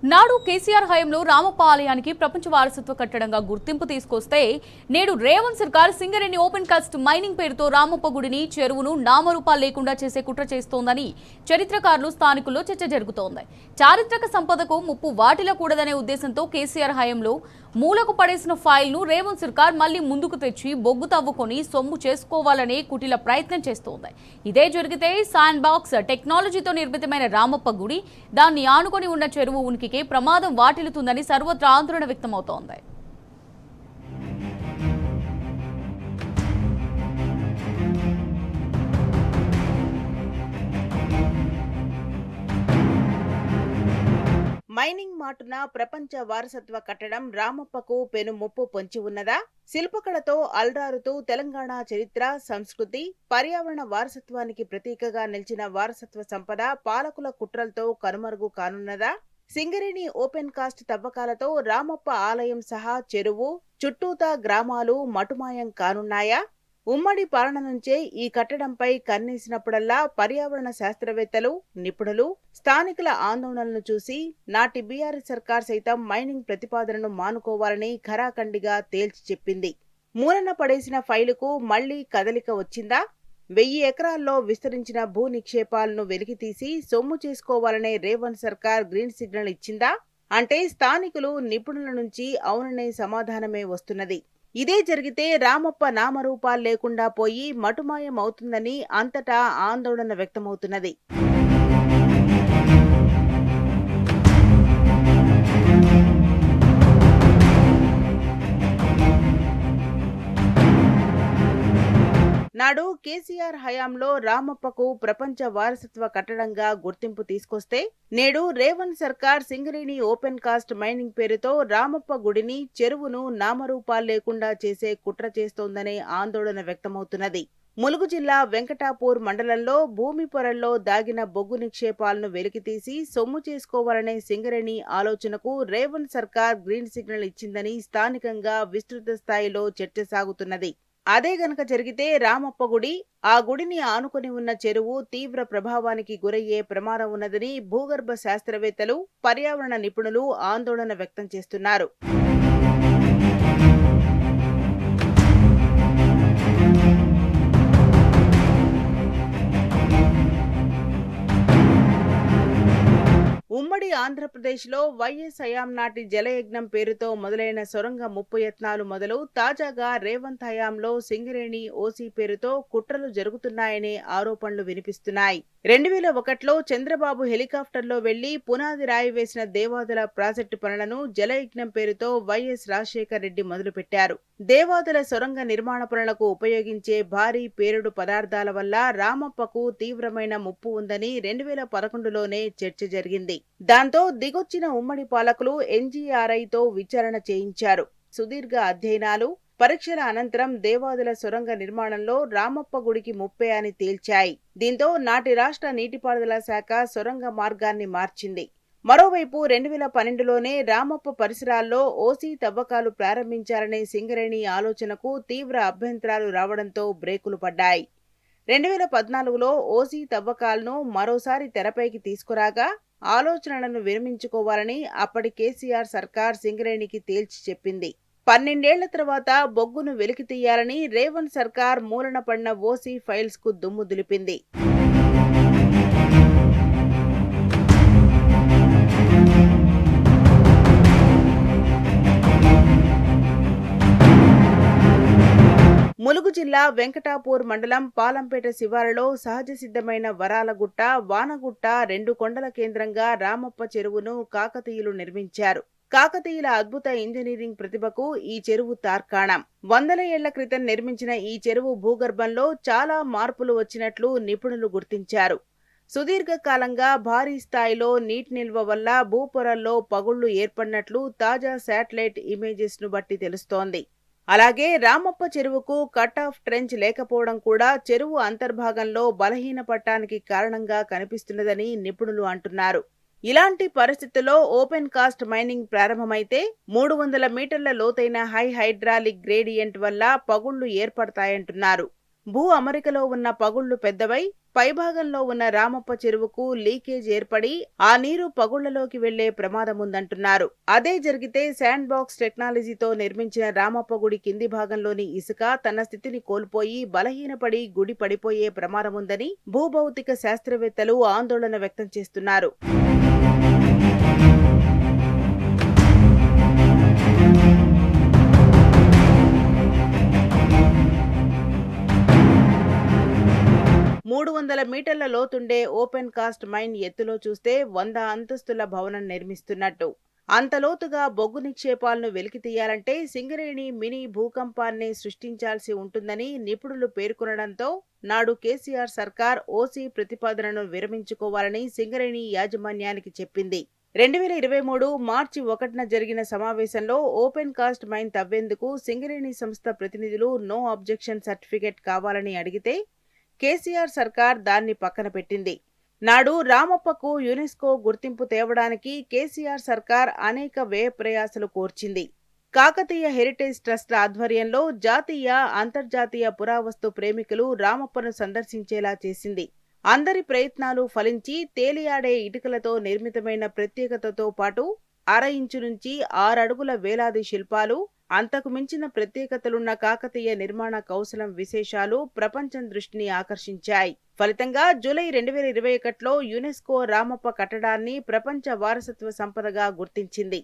నాడు కేసీఆర్ హయాంలో రామప్ప ఆలయానికి ప్రపంచ వారసత్వ కట్టడంగా గుర్తింపు తీసుకొస్తే నేడు రేవంత్ సర్కార్ సింగరేణి ఓపెన్ కాస్ట్ మైనింగ్ పేరుతో రామప్ప గుడిని చెరువును నామరూపాలు లేకుండా చేసే కుట్ర చేస్తోందని చరిత్రకారులు స్థానికుల్లో చర్చ జరుగుతోంది. చారిత్రక సంపదకు ముప్పు వాటిల్లకూడదనే ఉద్దేశంతో కేసీఆర్ హయాంలో మూలకు పడేసిన ఫైల్ను రేవంత్ సర్కార్ మళ్లీ ముందుకు తెచ్చి బొగ్గు తవ్వుకొని సొమ్ము చేసుకోవాలనే కుటిల ప్రయత్నం చేస్తోంది. ఇదే జరిగితే శాండ్ బాక్స్ టెక్నాలజీతో నిర్మితమైన రామప్ప గుడి, దాన్ని ఆనుకొని ఉన్న చెరువు ఉనికికి ప్రమాదం వాటిల్లుతుందని సర్వత్రా ఆందోళన వ్యక్తమవుతోంది. మైనింగ్ మాటున ప్రపంచ వారసత్వ కట్టడం రామప్పకు పెను ముప్పు పొంచి ఉన్నదా? శిల్పకళతో అల్రారుతూ తెలంగాణ చరిత్ర, సంస్కృతి, పర్యావరణ వారసత్వానికి ప్రతీకగా నిలిచిన వారసత్వ సంపద పాలకుల కుట్రలతో కనుమరుగు కానున్నదా? సింగరేణి ఓపెన్ కాస్ట్ తవ్వకాలతో రామప్ప ఆలయం సహా చెరువు, చుట్టూతా గ్రామాలు మటుమాయం కానున్నాయా? ఉమ్మడి పాలన నుంచే ఈ కట్టడంపై కన్నేసినప్పుడల్లా పర్యావరణ శాస్త్రవేత్తలు, నిపుణులు, స్థానికుల ఆందోళనలను చూసి నాటి బీఆర్ఎస్ సర్కార్ సైతం మైనింగ్ ప్రతిపాదనను మానుకోవాలని ఖరాఖండిగా తేల్చి చెప్పింది. మూలన పడేసిన ఫైలుకు మళ్లీ కదలిక వచ్చిందా? 1000 ఎకరాల్లో విస్తరించిన భూ నిక్షేపాలను వెలికితీసి సొమ్ము చేసుకోవాలనే రేవంత్ సర్కార్ గ్రీన్ సిగ్నల్ ఇచ్చిందా? అంటే స్థానికులు, నిపుణుల నుంచి అవుననే సమాధానమే వస్తున్నది. ఇదే జరిగితే రామప్ప నామరూపాలు లేకుండా పోయి మటుమాయం అవుతుందని అంతటా ఆందోళన వ్యక్తమవుతున్నది. నాడు కేసీఆర్ హయాంలో రామప్పకు ప్రపంచ వారసత్వ కట్టడంగా గుర్తింపు తీసుకొస్తే నేడు రేవంత్ సర్కార్ సింగరేణి ఓపెన్ కాస్ట్ మైనింగ్ పేరుతో రామప్ప గుడిని, చెరువును నామరూపాలు లేకుండా చేసే కుట్ర చేస్తోందనే ఆందోళన వ్యక్తమవుతున్నది. ములుగు జిల్లా వెంకటాపూర్ మండలంలో భూమి పొరల్లో దాగిన బొగ్గు నిక్షేపాలను వెలికితీసి సొమ్ము చేసుకోవాలనే సింగరేణి ఆలోచనకు రేవంత్ సర్కార్ గ్రీన్ సిగ్నల్ ఇచ్చిందని స్థానికంగా విస్తృత స్థాయిలో చర్చ సాగుతున్నది. అదే గనక జరిగితే రామప్ప గుడి, ఆ గుడిని ఆనుకొని ఉన్న చెరువు తీవ్ర ప్రభావానికి గురయ్యే ప్రమాదం ఉన్నదని భూగర్భ శాస్త్రవేత్తలు, పర్యావరణ నిపుణులు ఆందోళన వ్యక్తం చేస్తున్నారు. ఉమ్మడి ఆంధ్రప్రదేశ్లో వైఎస్ హయాం నాటి జలయజ్ఞం పేరుతో మొదలైన సొరంగ ముప్పు యత్నాలు మొదలు తాజాగా రేవంత్ హయాంలో సింగరేణి ఓసీ పేరుతో కుట్రలు జరుగుతున్నాయనే ఆరోపణలు వినిపిస్తున్నాయి. 2001లో చంద్రబాబు హెలికాప్టర్లో వెళ్లి పునాది రాయి వేసిన దేవాదుల ప్రాజెక్టు పనులను జలయజ్ఞం పేరుతో వైఎస్ రాజశేఖర్ రెడ్డి మొదలుపెట్టారు. దేవాదుల సొరంగ నిర్మాణ పనులకు ఉపయోగించే భారీ పేలుడు పదార్థాల వల్ల రామప్పకు తీవ్రమైన ముప్పు ఉందని 2011లోనే చర్చ జరిగింది. దాంతో దిగొచ్చిన ఉమ్మడి పాలకులు ఎన్జీఆర్ఐతో విచారణ చేయించారు. సుదీర్ఘ అధ్యయనాలు, పరీక్షల అనంతరం దేవాదుల సొరంగ నిర్మాణంలో రామప్ప గుడికి ముప్పే అని తేల్చాయి. దీంతో నాటి రాష్ట్ర నీటిపారుదల శాఖ సొరంగ మార్గాన్ని మార్చింది. మరోవైపు 2012లోనే రామప్ప పరిసరాల్లో ఓసీ తవ్వకాలు ప్రారంభించాలనే సింగరేణి ఆలోచనకు తీవ్ర అభ్యంతరాలు రావడంతో బ్రేకులు పడ్డాయి. 2014లో ఓసీ తవ్వకాలను మరోసారి తెరపైకి తీసుకురాగా ఆలోచనలను విరమించుకోవాలని అప్పటి కేసీఆర్ సర్కార్ సింగరేణికి తేల్చి చెప్పింది. 12 ఏళ్ల తర్వాత బొగ్గును వెలికి తీయాలని రేవంత్ సర్కార్ మూలన పడిన ఓసీ ఫైల్స్ కు దుమ్ము దులిపింది. ములుగు జిల్లా వెంకటాపూర్ మండలం పాలంపేట శివారులో సహజ సిద్ధమైన వరాలగుట్ట, వానగుట్ట 2 కొండల కేంద్రంగా రామప్ప చెరువును కాకతీయులు నిర్మించారు. కాకతీయుల అద్భుత ఇంజనీరింగ్ ప్రతిభకు ఈ చెరువు తార్కాణం. 100 ఏళ్ల క్రితం నిర్మించిన ఈ చెరువు భూగర్భంలో చాలా మార్పులు వచ్చినట్లు నిపుణులు గుర్తించారు. సుదీర్ఘకాలంగా భారీ స్థాయిలో నీటి నిల్వ వల్ల భూపొరల్లో పగుళ్లు ఏర్పడినట్లు తాజా శాటిలైట్ ఇమేజెస్ ను బట్టి తెలుస్తోంది. అలాగే రామప్ప చెరువుకు కట్ ఆఫ్ ట్రెంచ్ లేకపోవడం కూడా చెరువు అంతర్భాగంలో బలహీనపడటానికి కారణంగా కనిపిస్తున్నదని నిపుణులు అంటున్నారు. ఇలాంటి పరిస్థితుల్లో ఓపెన్ కాస్ట్ మైనింగ్ ప్రారంభమైతే 300 మీటర్ల లోతైన హై హైడ్రాలిక్ గ్రేడియంట్ వల్ల పగుళ్లు ఏర్పడతాయంటున్నారు. భూ అమరికలో ఉన్న పగుళ్లు పెద్దవై పైభాగంలో ఉన్న రామప్ప చెరువుకు లీకేజ్ ఏర్పడి ఆ నీరు పగుళ్లలోకి వెళ్లే ప్రమాదముందంటున్నారు. అదే జరిగితే శాండ్ బాక్స్ టెక్నాలజీతో నిర్మించిన రామప్ప గుడి కింది భాగంలోని ఇసుక తన స్థితిని కోల్పోయి బలహీనపడి గుడి పడిపోయే ప్రమాదముందని భూభౌతిక శాస్త్రవేత్తలు ఆందోళన వ్యక్తం చేస్తున్నారు. మూడు 300 మీటర్ల లోతుండే ఓపెన్ కాస్ట్ మైన్ ఎత్తులో చూస్తే 100 అంతస్తుల భవనం నిర్మిస్తున్నట్టు. అంత లోతుగా బొగ్గు నిక్షేపాలను వెలికితీయాలంటే సింగరేణి మినీ భూకంపాన్ని సృష్టించాల్సి ఉంటుందని నిపుణులు పేర్కొనడంతో నాడు కేసీఆర్ సర్కార్ ఓసీ ప్రతిపాదనను విరమించుకోవాలని సింగరేణి యాజమాన్యానికి చెప్పింది. 2023 మార్చి 1న జరిగిన సమావేశంలో ఓపెన్ కాస్ట్ మైన్ తవ్వేందుకు సింగరేణి సంస్థ ప్రతినిధులు నో అబ్జెక్షన్ సర్టిఫికెట్ కావాలని అడిగితే కేసీఆర్ సర్కార్ దాన్ని పక్కన పెట్టింది. నాడు రామప్పకు యునెస్కో గుర్తింపు తేవడానికి కేసీఆర్ సర్కార్ అనేక వ్యయ ప్రయాసలు కోర్చింది. కాకతీయ హెరిటేజ్ ట్రస్ట్ ఆధ్వర్యంలో జాతీయ, అంతర్జాతీయ పురావస్తు ప్రేమికులు రామప్పను సందర్శించేలా చేసింది. అందరి ప్రయత్నాలు ఫలించి తేలియాడే ఇటుకలతో నిర్మితమైన ప్రత్యేకతతో పాటు 1/2 ఇంచు నుంచి 6 అడుగుల వేలాది శిల్పాలు, అంతకు మించిన ప్రత్యేకతలున్న కాకతీయ నిర్మాణ కౌశలం విశేషాలు ప్రపంచం దృష్టిని ఆకర్షించాయి. ఫలితంగా జూలై 2021లో యునెస్కో రామప్ప కట్టడాన్ని ప్రపంచ వారసత్వ సంపదగా గుర్తించింది.